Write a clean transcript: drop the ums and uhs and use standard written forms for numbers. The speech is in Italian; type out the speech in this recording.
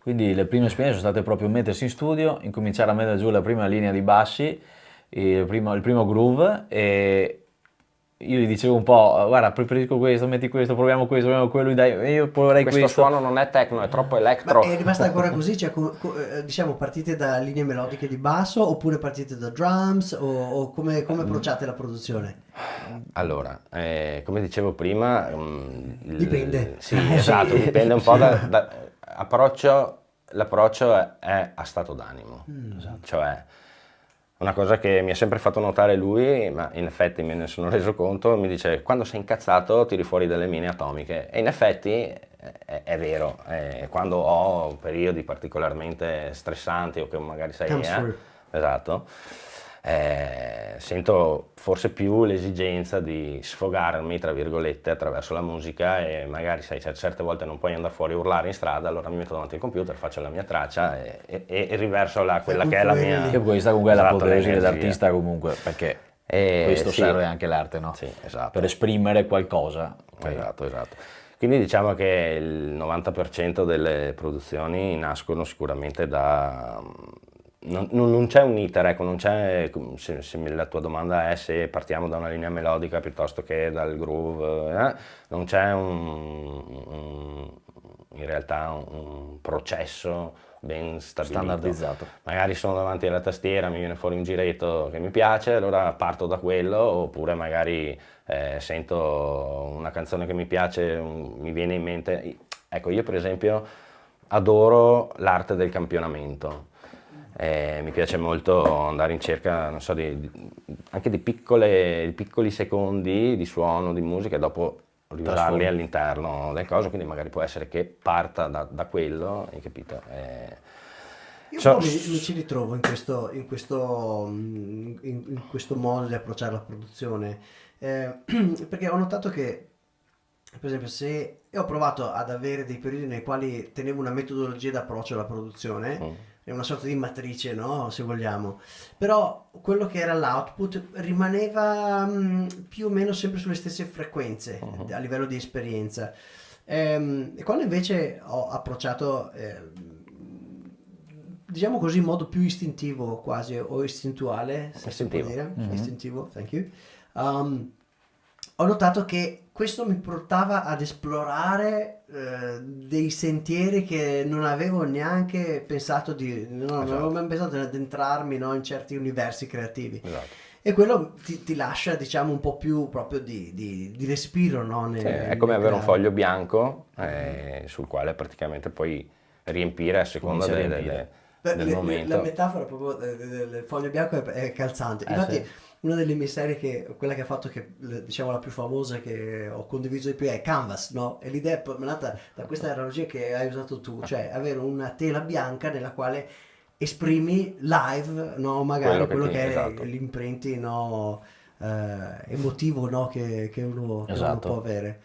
Quindi le prime esperienze sono state proprio mettersi in studio, incominciare a mettere giù la prima linea di bassi, il primo groove e io gli dicevo un po', guarda, preferisco questo, proviamo quello, dai, io proverei Questo questo. suono non è techno, è troppo Ma electro. è rimasta ancora così? Cioè, diciamo, partite da linee melodiche di basso oppure partite da drums o come approcciate la produzione? Allora, come dicevo prima, Dipende. sì, esatto, dipende un po' l'approccio è a stato d'animo, cioè una cosa che mi ha sempre fatto notare lui, ma in effetti me ne sono reso conto, mi dice quando sei incazzato tiri fuori delle mine atomiche e in effetti è vero, quando ho periodi particolarmente stressanti o che magari sai, Comes through. esatto, sento forse più l'esigenza di sfogarmi, tra virgolette, attraverso la musica e magari sai, certe volte non puoi andare fuori a urlare in strada, allora mi metto davanti al computer, faccio la mia traccia e riverso quella che è la Confluire mia... Che questa comunque è esatto, l'apoteosi l'energia. dell'artista comunque, perché questo Sì, serve anche l'arte, no? sì, esatto. Per esprimere qualcosa. Poi- Esatto, esatto. Quindi diciamo che il 90% delle produzioni nascono sicuramente da... Non c'è un iter, ecco, non c'è, se la tua domanda è se partiamo da una linea melodica piuttosto che dal groove, non c'è in realtà un processo ben stabilito. Standardizzato. Magari sono davanti alla tastiera, mi viene fuori un giretto che mi piace, allora parto da quello, oppure magari sento una canzone che mi piace, mi viene in mente. Ecco, io per esempio adoro l'arte del campionamento. Mi piace molto andare in cerca, non so, anche di piccoli secondi di suono, di musica e dopo riusarli Trasformi. all'interno del coso, quindi magari può essere che parta da quello, hai capito? Io un So- po' mi ci ritrovo in questo modo di approcciare la produzione, perché ho notato che, per esempio, se io ho provato ad avere dei periodi nei quali tenevo una metodologia d'approccio alla produzione, è una sorta di matrice, no? Se vogliamo, però quello che era l'output rimaneva più o meno sempre sulle stesse frequenze a livello di esperienza. E quando invece ho approcciato, diciamo così, in modo più istintivo quasi, o istintuale, se si può Istintivo. dire, istintivo, thank you, um, ho notato che questo mi portava ad esplorare dei sentieri che non avevo neanche pensato non avevo mai pensato di addentrarmi, no, in certi universi creativi. Esatto. E quello ti lascia, diciamo, un po' più proprio di respiro, no? Sì, è come Nel avere un creare. foglio bianco sul quale praticamente puoi riempire a seconda Cominci a riempire. del La momento. metafora proprio del foglio bianco è calzante. Infatti, sì. una delle mie serie, quella che ha fatto diciamo la più famosa che ho condiviso di più è Canvas, no? E l'idea è nata da questa analogia che hai usato tu, cioè avere una tela bianca nella quale esprimi live, no? Magari quello che è esatto. l'imprinting, no? Emotivo, no? Che uno Esatto. può avere.